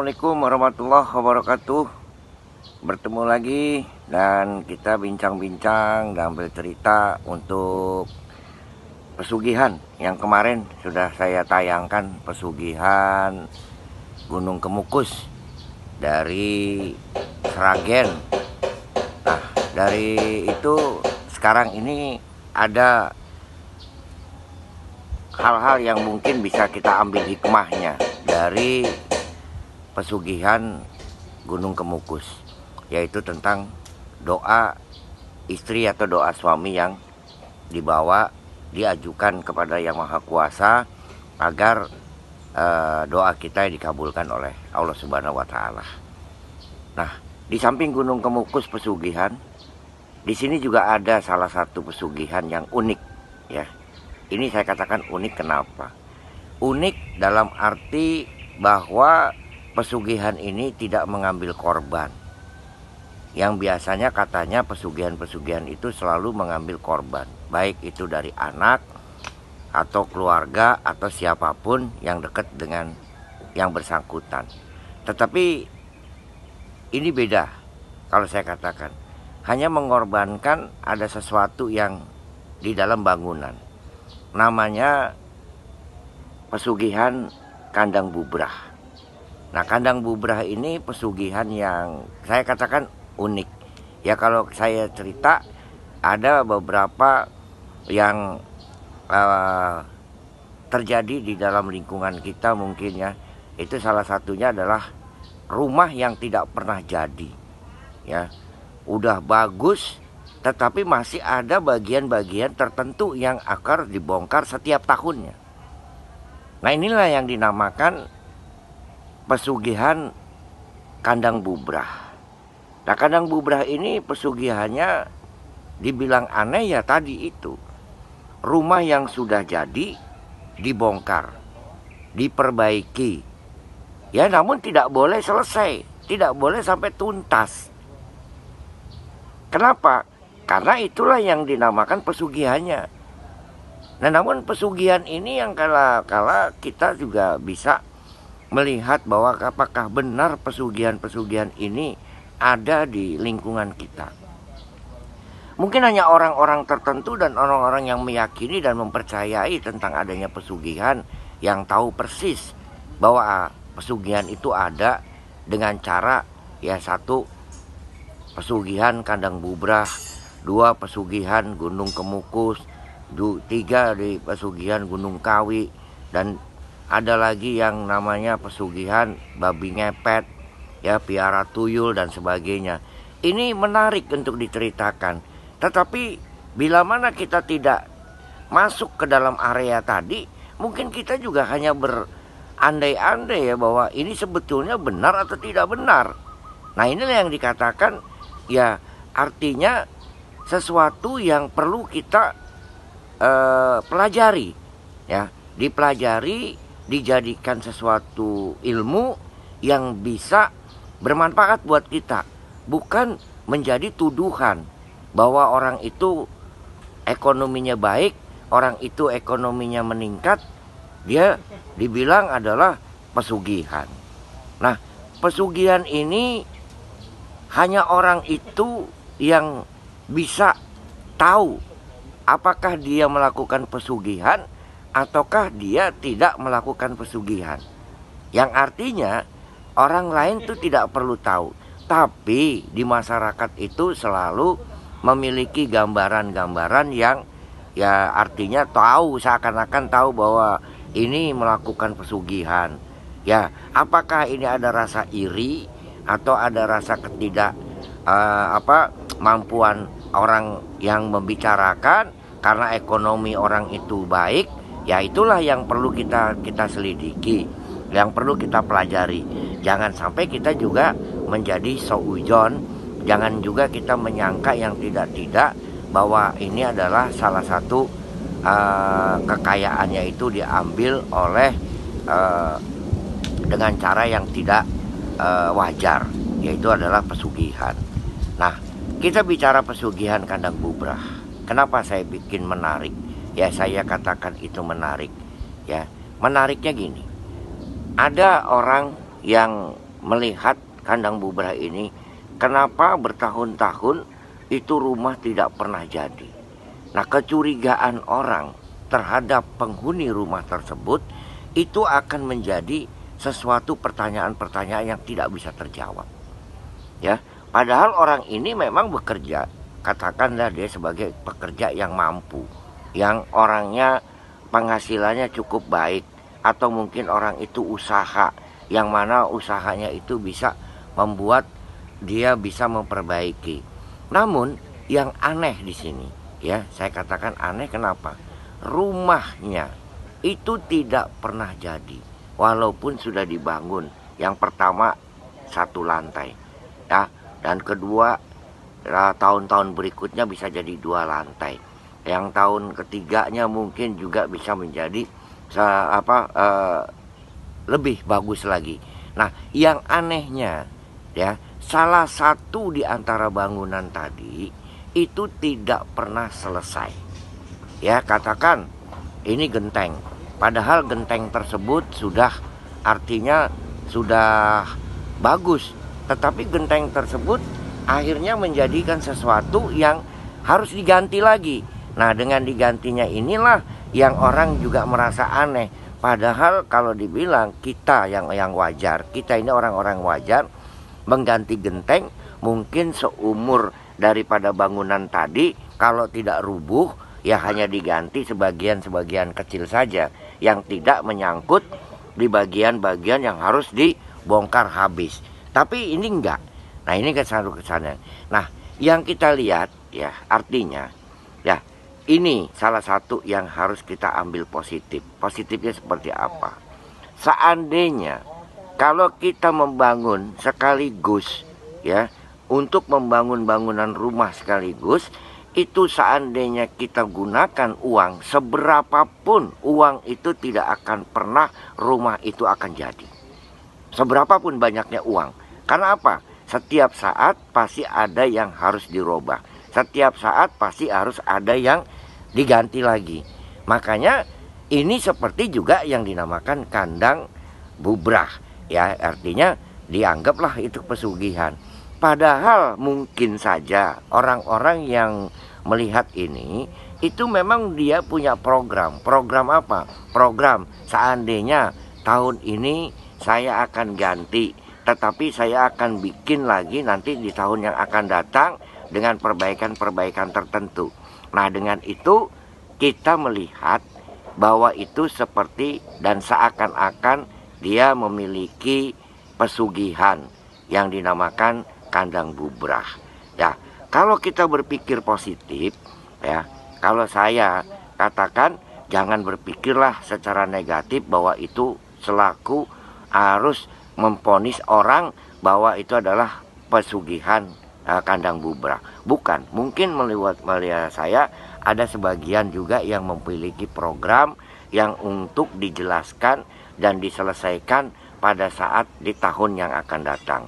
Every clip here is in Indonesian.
Assalamualaikum warahmatullahi wabarakatuh. Bertemu lagi dan kita bincang-bincang dan bercerita untuk pesugihan yang kemarin sudah saya tayangkan, pesugihan Gunung Kemukus dari Sragen. Nah, dari itu sekarang ini ada hal-hal yang mungkin bisa kita ambil hikmahnya dari pesugihan Gunung Kemukus, yaitu tentang doa istri atau doa suami yang diajukan kepada Yang Maha Kuasa agar doa kita dikabulkan oleh Allah Subhanahu wa Ta'ala. Nah, di samping Gunung Kemukus pesugihan, di sini juga ada salah satu pesugihan yang unik, ya. Ini saya katakan unik kenapa? Unik dalam arti bahwa pesugihan ini tidak mengambil korban. Yang biasanya katanya pesugihan-pesugihan itu selalu mengambil korban, baik itu dari anak atau keluarga atau siapapun yang dekat dengan yang bersangkutan. Tetapi ini beda kalau saya katakan. Hanya mengorbankan ada sesuatu yang di dalam bangunan. Namanya pesugihan kandang bubrah. Nah, kandang bubrah ini pesugihan yang saya katakan unik. Ya, kalau saya cerita ada beberapa yang terjadi di dalam lingkungan kita mungkin ya. Itu salah satunya adalah rumah yang tidak pernah jadi. Ya, udah bagus tetapi masih ada bagian-bagian tertentu yang akan dibongkar setiap tahunnya. Nah, inilah yang dinamakan pesugihan kandang bubrah. Nah, kandang bubrah ini pesugihannya dibilang aneh ya tadi itu. Rumah yang sudah jadi dibongkar, diperbaiki. Ya, namun tidak boleh selesai, tidak boleh sampai tuntas. Kenapa? Karena itulah yang dinamakan pesugihannya. Nah, namun pesugihan ini yang kala kita juga bisa melihat bahwa apakah benar pesugihan-pesugihan ini ada di lingkungan kita. Mungkin hanya orang-orang tertentu dan orang-orang yang meyakini dan mempercayai tentang adanya pesugihan yang tahu persis bahwa pesugihan itu ada dengan cara ya, satu, pesugihan kandang bubrah, dua, pesugihan Gunung Kemukus, tiga, di pesugihan Gunung Kawi, dan ada lagi yang namanya pesugihan babi ngepet, ya, piara tuyul dan sebagainya. Ini menarik untuk diceritakan. Tetapi bila mana kita tidak masuk ke dalam area tadi, mungkin kita juga hanya berandai-andai ya bahwa ini sebetulnya benar atau tidak benar. Nah, inilah yang dikatakan ya, artinya sesuatu yang perlu kita pelajari, ya, dipelajari, dijadikan sesuatu ilmu yang bisa bermanfaat buat kita, bukan menjadi tuduhan bahwa orang itu ekonominya baik, orang itu ekonominya meningkat, dia dibilang adalah pesugihan. Nah, pesugihan ini hanya orang itu yang bisa tahu apakah dia melakukan pesugihan ataukah dia tidak melakukan pesugihan. Yang artinya orang lain itu tidak perlu tahu. Tapi di masyarakat itu selalu memiliki gambaran-gambaran yang ya artinya tahu, seakan-akan tahu bahwa ini melakukan pesugihan. Ya, apakah ini ada rasa iri atau ada rasa mampuan orang yang membicarakan karena ekonomi orang itu baik. Ya, itulah yang perlu kita selidiki, yang perlu kita pelajari. Jangan sampai kita juga menjadi seujon, jangan juga kita menyangka yang tidak-tidak bahwa ini adalah salah satu kekayaannya itu diambil oleh dengan cara yang tidak wajar, yaitu adalah pesugihan. Nah, kita bicara pesugihan kandang bubrah. Kenapa saya bikin menarik? Ya, saya katakan itu menarik. Ya, menariknya gini. Ada orang yang melihat kandang bubrah ini, kenapa bertahun-tahun itu rumah tidak pernah jadi. Nah, kecurigaan orang terhadap penghuni rumah tersebut itu akan menjadi sesuatu pertanyaan-pertanyaan yang tidak bisa terjawab. Ya, padahal orang ini memang bekerja, katakanlah dia sebagai pekerja yang mampu, yang orangnya penghasilannya cukup baik, atau mungkin orang itu usaha, yang mana usahanya itu bisa membuat dia bisa memperbaiki. Namun yang aneh di sini, ya saya katakan aneh kenapa? Rumahnya itu tidak pernah jadi, walaupun sudah dibangun. Yang pertama 1 lantai, ya, dan kedua tahun-tahun berikutnya bisa jadi 2 lantai. Yang tahun ketiganya mungkin juga bisa menjadi lebih bagus lagi. Nah, yang anehnya, ya, salah satu di antara bangunan tadi itu tidak pernah selesai. Ya, katakan ini genteng, padahal genteng tersebut artinya sudah bagus, tetapi genteng tersebut akhirnya menjadikan sesuatu yang harus diganti lagi. Nah, dengan digantinya inilah yang orang juga merasa aneh. Padahal kalau dibilang kita yang wajar, kita ini orang-orang wajar, mengganti genteng mungkin seumur daripada bangunan tadi, kalau tidak rubuh ya hanya diganti sebagian-sebagian kecil saja, yang tidak menyangkut di bagian-bagian yang harus dibongkar habis. Tapi ini enggak. Nah, ini kesannya. Nah, yang kita lihat ya, artinya ya, ini salah satu yang harus kita ambil positif. Positifnya seperti apa? Seandainya kalau kita membangun sekaligus, ya, untuk membangun bangunan rumah sekaligus, itu seandainya kita gunakan uang seberapapun, uang itu tidak akan pernah rumah itu akan jadi. Seberapapun banyaknya uang. Karena apa? Setiap saat pasti ada yang harus dirubah. Setiap saat pasti harus ada yang diganti lagi. Makanya ini seperti juga yang dinamakan kandang bubrah, ya, artinya dianggaplah itu pesugihan. Padahal mungkin saja orang-orang yang melihat ini itu memang dia punya program. Program apa? Program seandainya tahun ini saya akan ganti, tetapi saya akan bikin lagi nanti di tahun yang akan datang dengan perbaikan-perbaikan tertentu. Nah, dengan itu kita melihat bahwa itu seperti dan seakan-akan dia memiliki pesugihan yang dinamakan kandang bubrah. Ya, kalau kita berpikir positif, ya, kalau saya katakan jangan berpikirlah secara negatif bahwa itu selaku harus memvonis orang bahwa itu adalah pesugihan kandang bubrah. Bukan, mungkin melihat saya ada sebagian juga yang memiliki program yang untuk dijelaskan dan diselesaikan pada saat di tahun yang akan datang.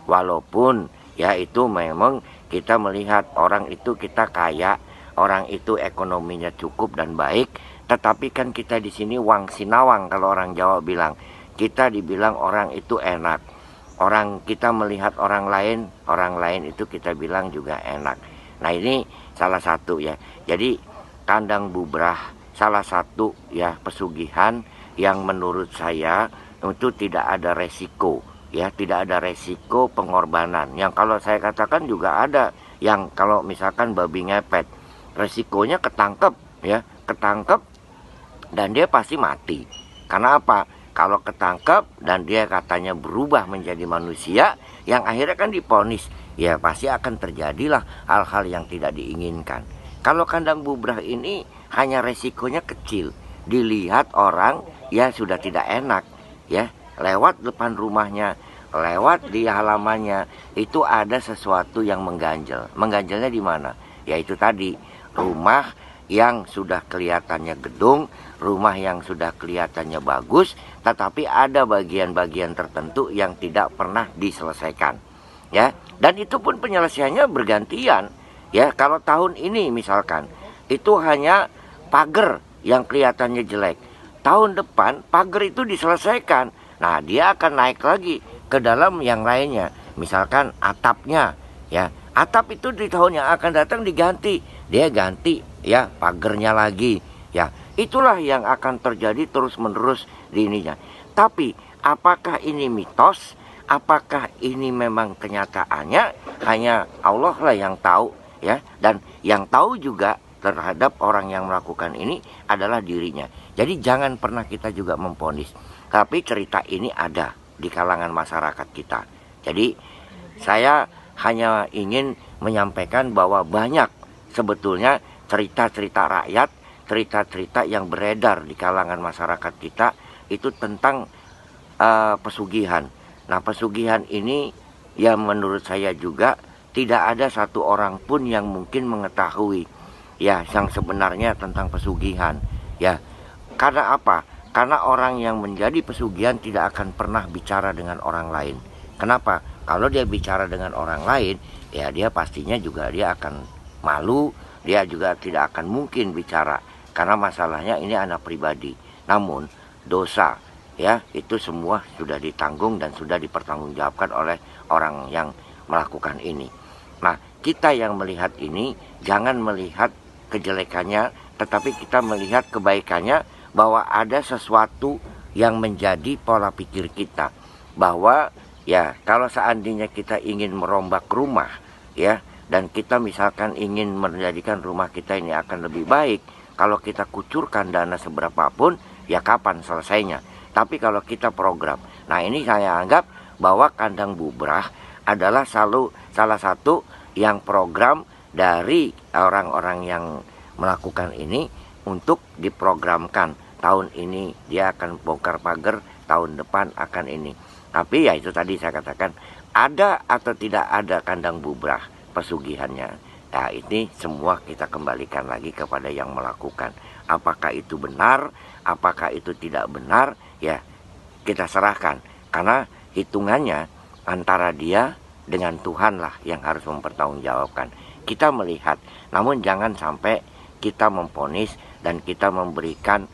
Walaupun ya itu memang kita melihat orang itu kita kaya, orang itu ekonominya cukup dan baik, tetapi kan kita di sini wang sinawang kalau orang Jawa bilang. Kita dibilang orang itu enak. Orang kita melihat orang lain itu kita bilang juga enak. Nah, ini salah satu ya. Jadi kandang bubrah salah satu ya pesugihan yang menurut saya itu tidak ada resiko, ya, tidak ada resiko pengorbanan. Yang kalau saya katakan juga ada yang kalau misalkan babi ngepet, resikonya ketangkep, ya, ketangkep dan dia pasti mati. Karena apa? Kalau ketangkep dan dia katanya berubah menjadi manusia yang akhirnya kan diponis, ya pasti akan terjadilah hal-hal yang tidak diinginkan. Kalau kandang bubrah ini hanya resikonya kecil, dilihat orang ya sudah tidak enak, ya, lewat depan rumahnya, lewat di halamannya, itu ada sesuatu yang mengganjal. Mengganjalnya di mana? Yaitu tadi rumah yang sudah kelihatannya gedung, rumah yang sudah kelihatannya bagus, tetapi ada bagian-bagian tertentu yang tidak pernah diselesaikan, ya. Dan itu pun penyelesaiannya bergantian, ya. Kalau tahun ini misalkan itu hanya pagar yang kelihatannya jelek, tahun depan pagar itu diselesaikan. Nah, dia akan naik lagi ke dalam yang lainnya. Misalkan atapnya, ya, atap itu di tahun yang akan datang diganti, dia ganti ya pagernya lagi, ya. Itulah yang akan terjadi terus-menerus di ininya. Tapi apakah ini mitos? Apakah ini memang kenyataannya? Hanya Allah lah yang tahu, ya. Dan yang tahu juga terhadap orang yang melakukan ini adalah dirinya. Jadi jangan pernah kita juga memvonis. Tapi cerita ini ada di kalangan masyarakat kita. Jadi saya hanya ingin menyampaikan bahwa banyak sebetulnya cerita-cerita rakyat, cerita-cerita yang beredar di kalangan masyarakat kita itu tentang pesugihan. Nah, pesugihan ini ya menurut saya juga tidak ada satu orang pun yang mungkin mengetahui ya yang sebenarnya tentang pesugihan. Ya, karena apa? Karena orang yang menjadi pesugihan tidak akan pernah bicara dengan orang lain. Kenapa? Kalau dia bicara dengan orang lain, ya dia pastinya juga dia akan malu, dia juga tidak akan mungkin bicara. Karena masalahnya ini anak pribadi. Namun dosa, ya itu semua sudah ditanggung dan sudah dipertanggungjawabkan oleh orang yang melakukan ini. Nah, kita yang melihat ini jangan melihat kejelekannya, tetapi kita melihat kebaikannya, bahwa ada sesuatu yang menjadi pola pikir kita, bahwa ya kalau seandainya kita ingin merombak rumah, ya, dan kita misalkan ingin menjadikan rumah kita ini akan lebih baik, kalau kita kucurkan dana seberapapun, ya kapan selesainya? Tapi kalau kita program, nah ini saya anggap bahwa kandang bubrah adalah salah satu yang program dari orang-orang yang melakukan ini untuk diprogramkan. Tahun ini dia akan bongkar pagar, tahun depan akan ini. Tapi ya itu tadi saya katakan, ada atau tidak ada kandang bubrah pesugihannya. Nah, ini semua kita kembalikan lagi kepada yang melakukan. Apakah itu benar, apakah itu tidak benar, ya kita serahkan. Karena hitungannya antara dia dengan Tuhan lah yang harus mempertanggungjawabkan. Kita melihat, namun jangan sampai kita memvonis dan kita memberikan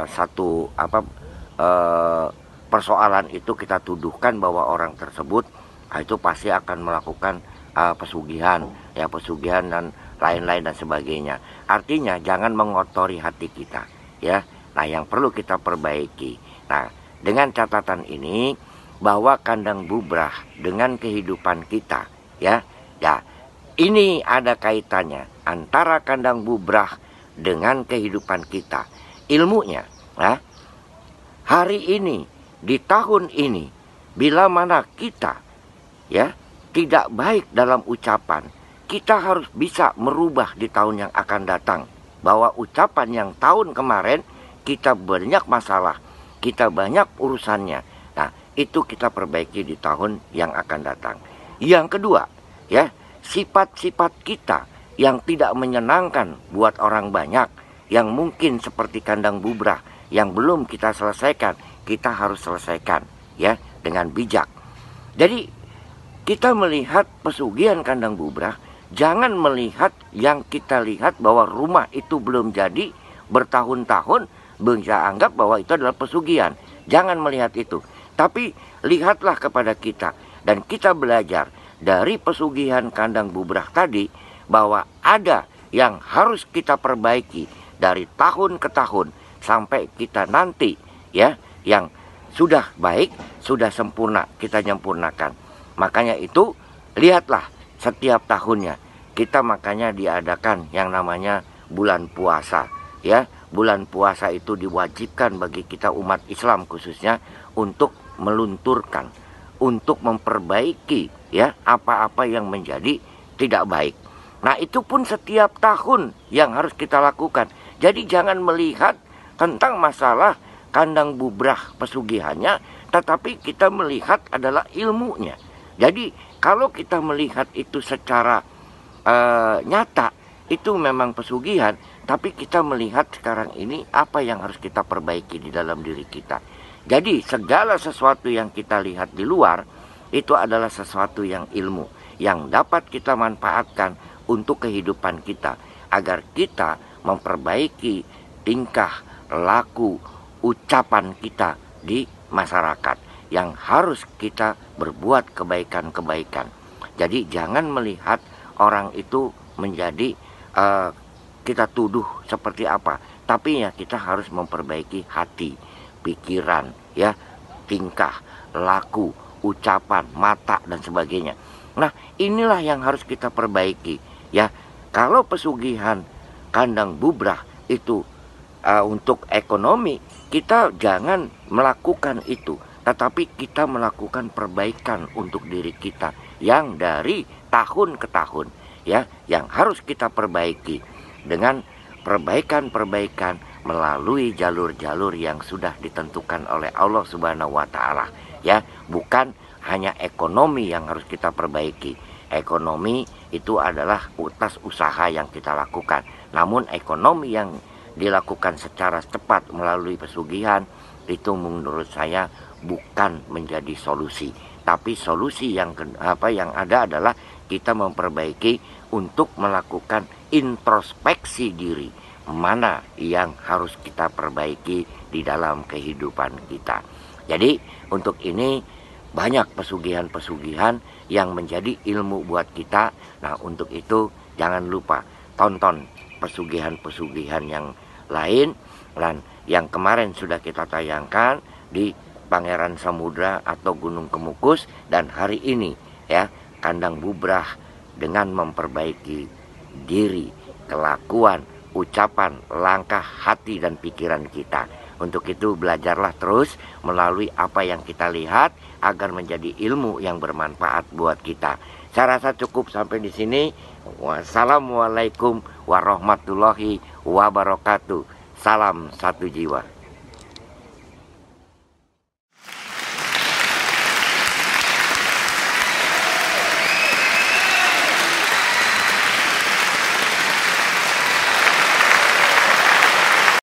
satu persoalan itu kita tuduhkan bahwa orang tersebut itu pasti akan melakukan pesugihan dan lain-lain dan sebagainya. Artinya jangan mengotori hati kita, ya. Nah, yang perlu kita perbaiki. Nah, dengan catatan ini bahwa kandang bubrah dengan kehidupan kita, ya, ini ada kaitannya antara kandang bubrah dengan kehidupan kita. Ilmunya, ya, hari ini di tahun ini, bila mana kita, ya, tidak baik dalam ucapan, kita harus bisa merubah di tahun yang akan datang. Bahwa ucapan yang tahun kemarin kita banyak masalah, kita banyak urusannya. Nah, itu kita perbaiki di tahun yang akan datang. Yang kedua, ya, sifat-sifat kita yang tidak menyenangkan buat orang banyak, yang mungkin seperti kandang bubrah yang belum kita selesaikan, kita harus selesaikan, ya, dengan bijak. Jadi kita melihat pesugihan kandang bubrah, jangan melihat yang kita lihat bahwa rumah itu belum jadi bertahun-tahun, bisa anggap bahwa itu adalah pesugihan. Jangan melihat itu, tapi lihatlah kepada kita dan kita belajar dari pesugihan kandang bubrah tadi, bahwa ada yang harus kita perbaiki dari tahun ke tahun sampai kita nanti, ya, yang sudah baik, sudah sempurna, kita nyempurnakan. Makanya itu lihatlah setiap tahunnya kita makanya diadakan yang namanya bulan puasa, ya. Bulan puasa itu diwajibkan bagi kita umat Islam khususnya untuk melunturkan, untuk memperbaiki, ya, apa-apa yang menjadi tidak baik. Nah, itu pun setiap tahun yang harus kita lakukan. Jadi jangan melihat tentang masalah kandang bubrah pesugihannya, tetapi kita melihat adalah ilmunya. Jadi kalau kita melihat itu secara nyata, itu memang pesugihan, tapi kita melihat sekarang ini apa yang harus kita perbaiki di dalam diri kita. Jadi segala sesuatu yang kita lihat di luar itu adalah sesuatu yang ilmu, yang dapat kita manfaatkan untuk kehidupan kita, agar kita memperbaiki tingkah laku ucapan kita di masyarakat. yang harus kita berbuat kebaikan-kebaikan. Jadi jangan melihat orang itu menjadi kita tuduh seperti apa, tapi ya kita harus memperbaiki hati, pikiran, ya, tingkah, laku, ucapan, mata dan sebagainya. Nah, inilah yang harus kita perbaiki, ya. Kalau pesugihan kandang bubrah itu untuk ekonomi, kita jangan melakukan itu, tetapi kita melakukan perbaikan untuk diri kita yang dari tahun ke tahun, ya, yang harus kita perbaiki dengan perbaikan-perbaikan melalui jalur-jalur yang sudah ditentukan oleh Allah Subhanahu wa taala, ya. Bukan hanya ekonomi yang harus kita perbaiki. Ekonomi itu adalah atas usaha yang kita lakukan. Namun ekonomi yang dilakukan secara cepat melalui pesugihan itu menurut saya bukan menjadi solusi. Tapi solusi yang ada adalah kita memperbaiki untuk melakukan introspeksi diri, mana yang harus kita perbaiki di dalam kehidupan kita. Jadi untuk ini banyak pesugihan-pesugihan yang menjadi ilmu buat kita. Nah, untuk itu jangan lupa tonton pesugihan-pesugihan yang lain, dan yang kemarin sudah kita tayangkan di Pangeran Samudra atau Gunung Kemukus, dan hari ini ya kandang bubrah dengan memperbaiki diri, kelakuan, ucapan, langkah, hati dan pikiran kita. Untuk itu belajarlah terus melalui apa yang kita lihat agar menjadi ilmu yang bermanfaat buat kita. Saya rasa cukup sampai di sini. Wassalamualaikum warahmatullahi wabarakatuh. Salam satu jiwa.